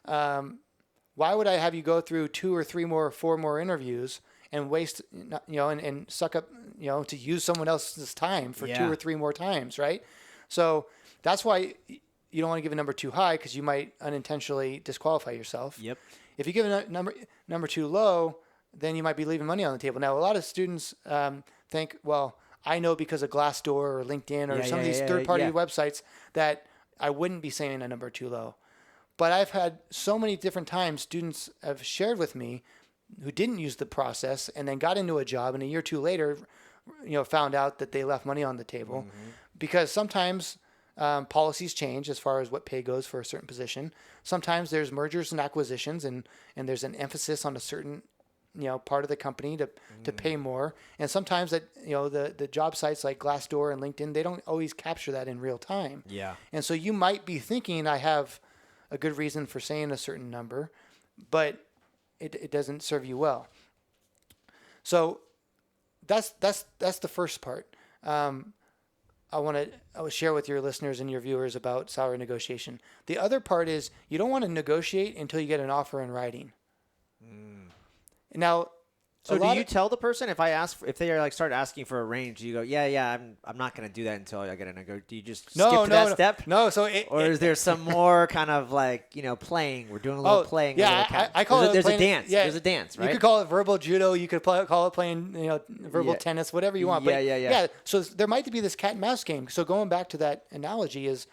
why would I have you go through 2 or 3 more, 4 more interviews and waste, and suck up, to use someone else's time for 2 or 3 more times, right? So that's why you don't want to give a number too high, because you might unintentionally disqualify yourself. Yep. If you give a number too low, then you might be leaving money on the table. Now, a lot of students think, well, I know because of Glassdoor or LinkedIn or some of these third-party websites that I wouldn't be saying a number too low. But I've had so many different times students have shared with me who didn't use the process and then got into a job, and a year or two later, found out that they left money on the table. Because sometimes policies change as far as what pay goes for a certain position. Sometimes there's mergers and acquisitions, and there's an emphasis on a certain part of the company to pay more. And sometimes that the job sites like Glassdoor and LinkedIn, they don't always capture that in real time. Yeah. And so you might be thinking, I have a good reason for saying a certain number, but it doesn't serve you well. So that's the first part. I want to share with your listeners and your viewers about salary negotiation. The other part is you don't want to negotiate until you get an offer in writing. Now, so do you tell the person if they are start asking for a range, you go, I'm not going to do that until I get a do you just skip to that step? No. So is there some more kind of playing? We're doing a little playing. Yeah, I call it there's playing, a dance. Yeah, there's a dance, right? You could call it verbal judo. You could call it playing, verbal tennis, whatever you want. But yeah. So there might be this cat and mouse game. So going back to that analogy is,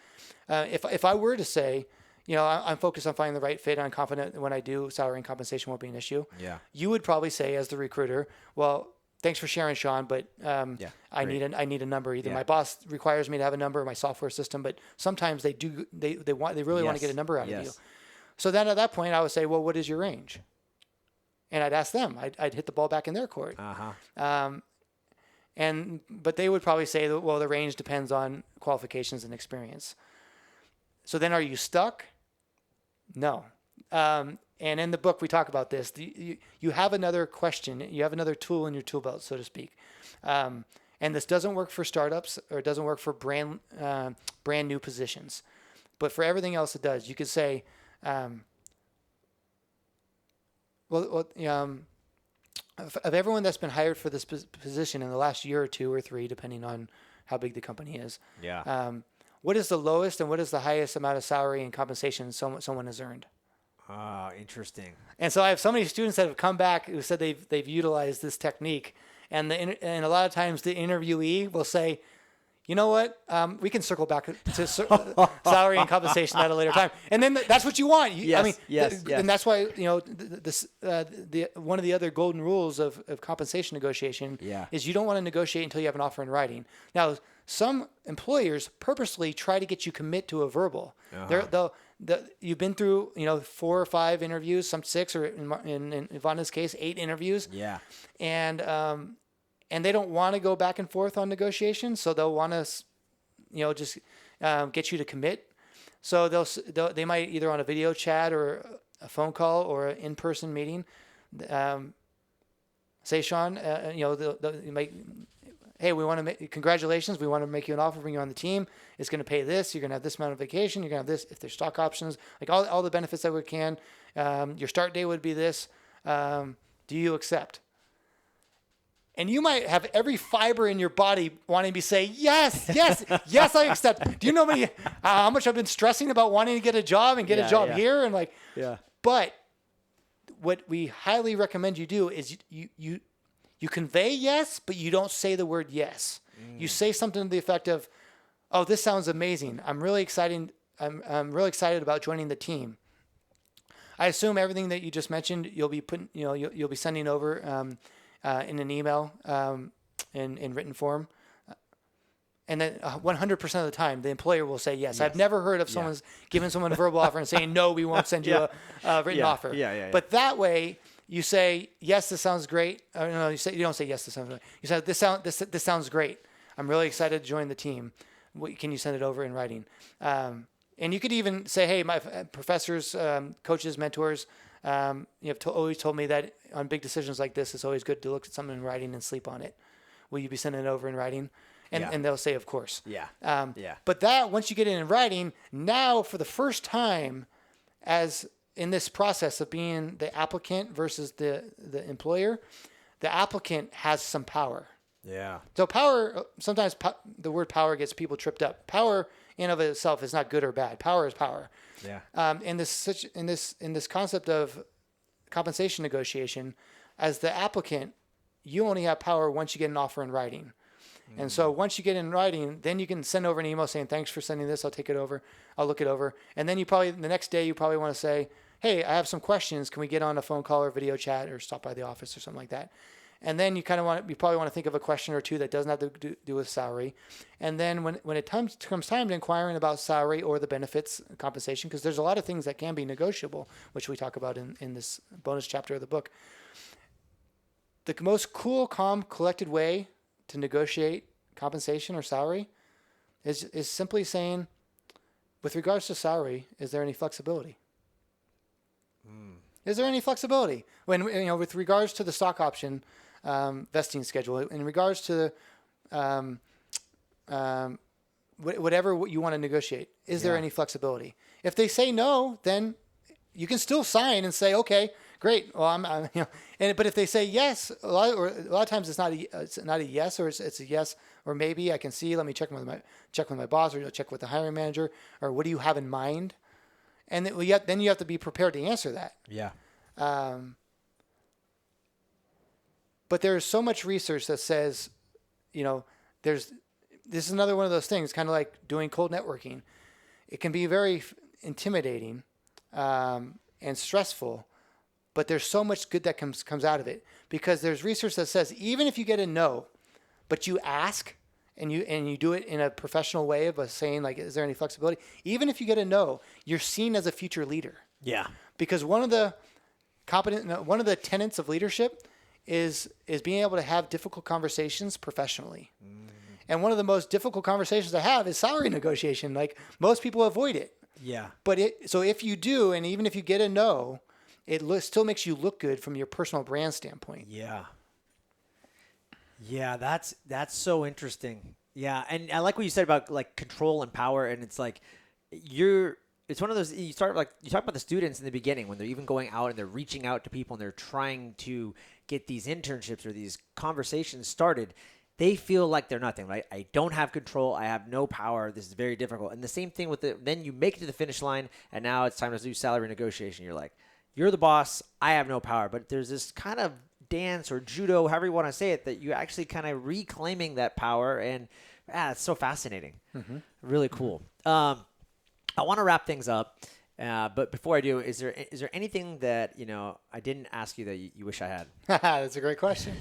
if I were to say, I'm focused on finding the right fit. I'm confident when I do, salary and compensation won't be an issue. Yeah. You would probably say, as the recruiter, well, thanks for sharing, Sean, but I need a number. Either my boss requires me to have a number, or my software system, but sometimes they really want to get a number out of you. So then at that point, I would say, well, what is your range? And I'd ask them. I'd hit the ball back in their court. But they would probably say, well, the range depends on qualifications and experience. So then, are you stuck? No. And in the book, we talk about this. You have another question. You have another tool in your tool belt, so to speak. And this doesn't work for startups, or it doesn't work for brand new positions. But for everything else, it does. You could say, of everyone that's been hired for this position in the last year or 2 or 3, depending on how big the company is. What is the lowest and what is the highest amount of salary and compensation someone has earned? Interesting. And so I have so many students that have come back who said they've utilized this technique, and a lot of times the interviewee will say, you know what, we can circle back to salary and compensation at a later time, and then that's what you want. Yes. And that's why one of the other golden rules of compensation negotiation is you don't want to negotiate until you have an offer in writing. Now, some employers purposely try to get you commit to a verbal. You've been through 4 or 5 interviews, some 6, or in Ivana's case 8 interviews. Yeah. And they don't want to go back and forth on negotiations, so they'll want to just get you to commit. So they might either on a video chat or a phone call or an in-person meeting say, Sean, you might. Hey, congratulations. We want to make you an offer, bring you on the team. It's going to pay this. You're going to have this amount of vacation. You're going to have this, if there's stock options, like all the benefits that we can. Your start date would be this. Do you accept? And you might have every fiber in your body wanting to say, yes, I accept. Do you know how much I've been stressing about wanting to get a job and get a job here? And but what we highly recommend you do is you convey yes, but you don't say the word yes. You say something to the effect of, "Oh, this sounds amazing. I'm really excited. I'm really excited about joining the team." I assume everything that you just mentioned, you'll be putting, you'll be sending over in an email in written form. And then 100% of the time, the employer will say yes. I've never heard of someone's giving someone a verbal offer and saying, "No, we won't send you a written offer." But that way, you say, "Yes, this sounds great." No, you don't say, "Yes, this sounds great." You say, "This sounds great. I'm really excited to join the team. Can you send it over in writing?" And you could even say, "Hey, my professors, coaches, mentors, have always told me that on big decisions like this, it's always good to look at something in writing and sleep on it. Will you be sending it over in writing?" And they'll say, "Of course." But that, once you get it in writing, now for the first time, as in this process of being the applicant versus the employer, the applicant has some power. Yeah. So power, sometimes the word power gets people tripped up. Power in of itself is not good or bad. Power is power. Yeah. In this concept of compensation negotiation, as the applicant, you only have power once you get an offer in writing. And so once you get in writing, then you can send over an email saying, "Thanks for sending this. I'll take it over. I'll look it over." And then the next day, you probably want to say, "Hey, I have some questions. Can we get on a phone call or video chat or stop by the office or something like that?" And then you probably want to think of a question or two that doesn't have to do with salary. And then when it comes time to inquiring about salary or the benefits compensation, because there's a lot of things that can be negotiable, which we talk about in this bonus chapter of the book. The most cool, calm, collected way to negotiate compensation or salary is simply saying, "With regards to salary, is there any flexibility?" Is there any flexibility when with regards to the stock option vesting schedule, in regards to whatever you want to negotiate? Is there any flexibility? If they say no, then you can still sign and say, "Okay, great. Well, but if they say yes, a lot of times it's not a yes, or it's a yes or maybe. I can see. Let me check with my boss, or check with the hiring manager, or what do you have in mind? And then you have to be prepared to answer that. Yeah. But there's so much research that says, this is another one of those things, kind of like doing cold networking. It can be very intimidating and stressful, but there's so much good that comes out of it, because there's research that says even if you get a no, but you ask and you do it in a professional way of saying, like, "Is there any flexibility?" Even if you get a no, you're seen as a future leader. Yeah. Because one of the tenets of leadership is being able to have difficult conversations professionally. And one of the most difficult conversations to have is salary negotiation. Like, most people avoid it. Yeah. But so if you do, and even if you get a no, it still makes you look good from your personal brand standpoint. Yeah. Yeah, that's so interesting. Yeah, and I like what you said about like control and power, and it's like it's one of those, you talk about the students in the beginning when they're even going out and they're reaching out to people and they're trying to get these internships or these conversations started. They feel like they're nothing, right? I don't have control. I have no power. This is very difficult. And the same thing then you make it to the finish line, and now it's time to do salary negotiation. You're like, you're the boss. I have no power. But there's this kind of dance or judo, however you want to say it, that you actually kind of reclaiming that power. And it's so fascinating. Mm-hmm. Really cool. I want to wrap things up. But before I do, is there anything that, I didn't ask you that you wish I had? That's a great question.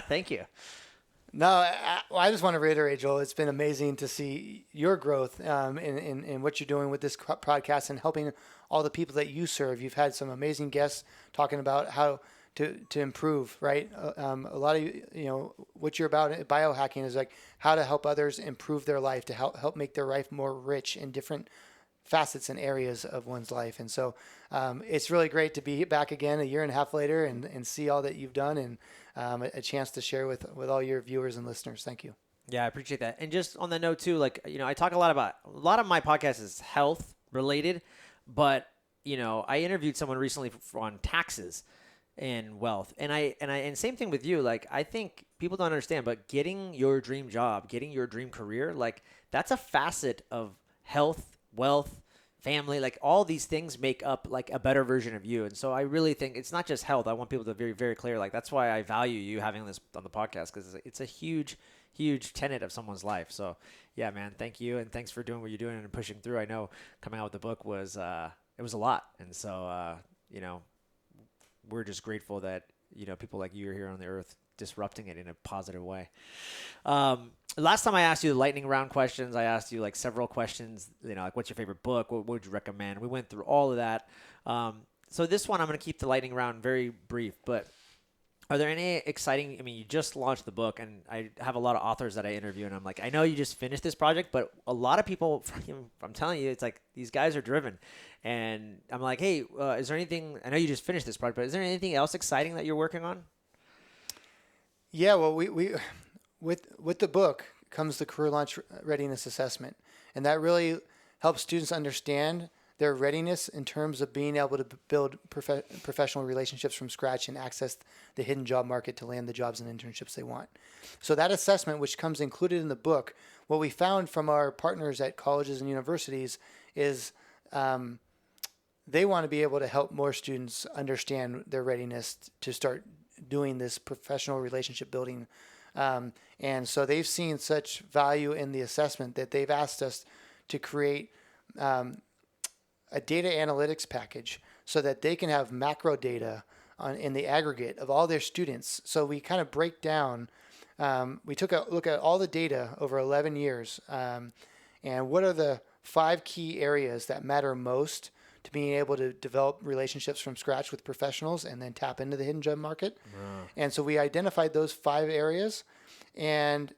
Thank you. No, I just want to reiterate, Joel, it's been amazing to see your growth in what you're doing with this podcast and helping all the people that you serve. You've had some amazing guests talking about how to improve, right? A lot of, what you're about, biohacking, is like how to help others improve their life, to help make their life more rich in different facets and areas of one's life. And so it's really great to be back again a year and a half later and see all that you've done, and a chance to share with all your viewers and listeners. Thank you. Yeah, I appreciate that. And just on that note too, like, I talk a lot of my podcast is health related, but I interviewed someone recently on taxes and wealth. And same thing with you. Like, I think people don't understand, but getting your dream job, getting your dream career, like, that's a facet of health, wealth, family, like all these things make up like a better version of you. And so I really think it's not just health. I want people to be very, very clear. Like that's why I value you having this on the podcast, because it's a huge, huge tenet of someone's life. So yeah, man, thank you. And thanks for doing what you're doing and pushing through. I know coming out with the book was, it was a lot. And so, we're just grateful that, people like you are here on the earth disrupting it in a positive way. Last time I asked you the lightning round questions, I asked you like several questions, like what's your favorite book? What would you recommend? We went through all of that. So this one, I'm going to keep the lightning round very brief, but are there any exciting, you just launched the book, and I have a lot of authors that I interview, and I'm like, I know you just finished this project, but a lot of people, I'm telling you, it's like these guys are driven. And I'm like, hey, is there anything, I know you just finished this project, but is there anything else exciting that you're working on? Yeah, well, we with the book comes the career launch readiness assessment, and that really helps students understand their readiness in terms of being able to build professional relationships from scratch and access the hidden job market to land the jobs and internships they want. So that assessment, which comes included in the book, what we found from our partners at colleges and universities is they want to be able to help more students understand their readiness to start doing this professional relationship building. And so they've seen such value in the assessment that they've asked us to create a data analytics package so that they can have macro data in the aggregate of all their students. So we kind of break down, we took a look at all the data over 11 years and what are the 5 key areas that matter most to being able to develop relationships from scratch with professionals and then tap into the hidden gem market. Wow. And so we identified those 5 areas, and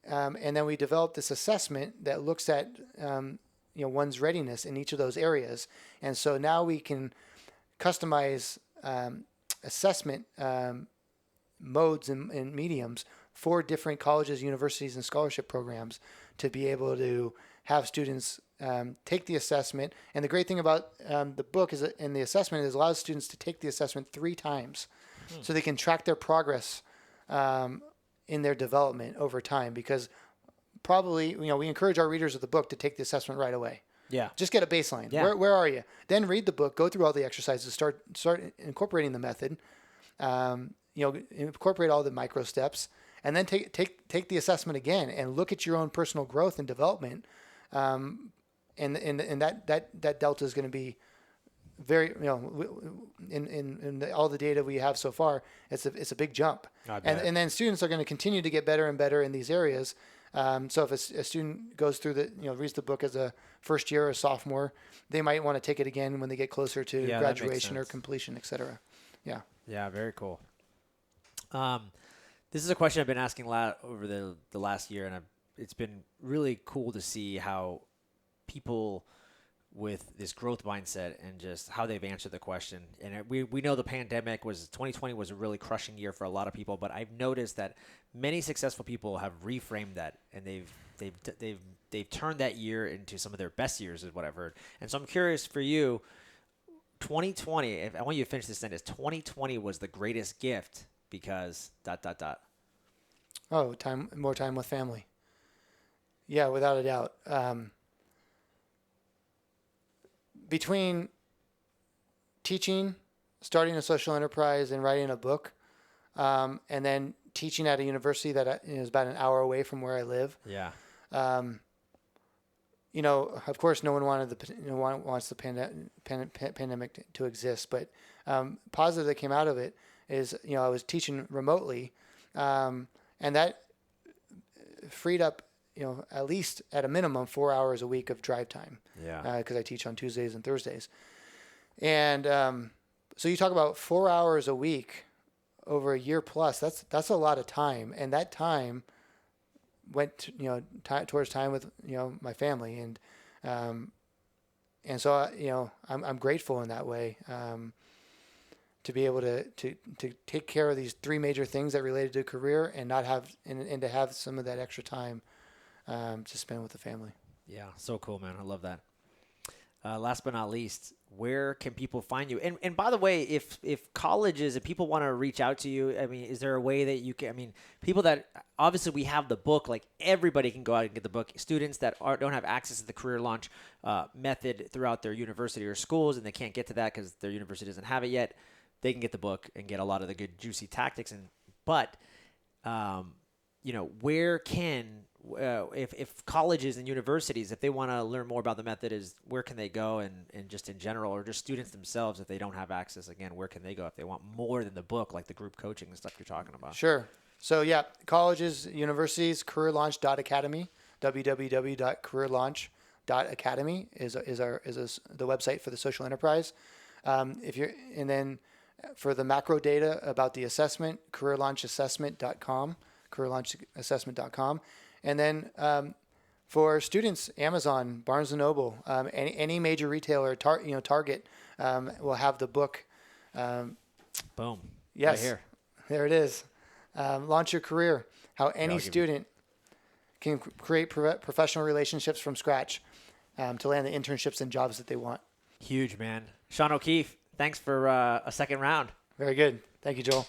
then we developed this assessment that looks at one's readiness in each of those areas. And so now we can customize assessment modes and mediums for different colleges, universities, and scholarship programs to be able to have students take the assessment. And the great thing about the book is that in the assessment is it allows students to take the assessment 3 times so they can track their progress in their development over time, because probably, we encourage our readers of the book to take the assessment right away. Yeah. Just get a baseline. Yeah. Where are you? Then read the book, go through all the exercises, start incorporating the method, incorporate all the micro steps, and then take the assessment again and look at your own personal growth and development. And that delta is going to be very, in all the data we have so far, it's a big jump. And then students are going to continue to get better and better in these areas. So if a student goes through reads the book as a first year or a sophomore, they might want to take it again when they get closer to graduation or completion, et cetera. Yeah. Yeah. Very cool. This is a question I've been asking a lot over the last year, and it's been really cool to see how people with this growth mindset and just how they've answered the question. And we know the pandemic 2020 was a really crushing year for a lot of people, but I've noticed that many successful people have reframed that, and they've turned that year into some of their best years, is what I've heard. And so I'm curious for you, 2020, I want you to finish this sentence. 2020 was the greatest gift because ... Oh, more time with family. Yeah, without a doubt. Between teaching, starting a social enterprise, and writing a book, and then teaching at a university that is about an hour away from where I live. Yeah. Of course, no one wants the pandemic to exist, but positive that came out of it is, I was teaching remotely, and that freed up, at least at a minimum 4 hours a week of drive time. Yeah. Because I teach on Tuesdays and Thursdays. And so you talk about 4 hours a week over a year plus, that's a lot of time. And that time went, towards time with, my family. And so, I'm grateful in that way, to be able to take care of these 3 major things that related to career and not have, and to have some of that extra time to spend with the family. Yeah, so cool, man. I love that. last but not least, where can people find you? And by the way, if colleges, if people want to reach out to you, I mean, is there a way that you can? I mean, people that obviously we have the book, like everybody can go out and get the book. Students that don't have access to the career launch method throughout their university or schools, and they can't get to that because their university doesn't have it yet, they can get the book and get a lot of the good juicy tactics. But where can if colleges and universities, if they want to learn more about the method, where can they go, and just in general, or just students themselves, if they don't have access, again, where can they go if they want more than the book, like the group coaching and stuff you're talking about? Sure. So yeah, colleges, universities, careerlaunch.academy, www.careerlaunch.academy is the website for the social enterprise. And then for the macro data about the assessment, careerlaunchassessment.com, careerlaunchassessment.com. And then for students, Amazon, Barnes & Noble, any major retailer, Target will have the book. Boom. Yes. Right here. There it is. Launch Your Career, how any student can create professional relationships from scratch to land the internships and jobs that they want. Huge, man. Sean O'Keefe, thanks for a second round. Very good. Thank you, Joel.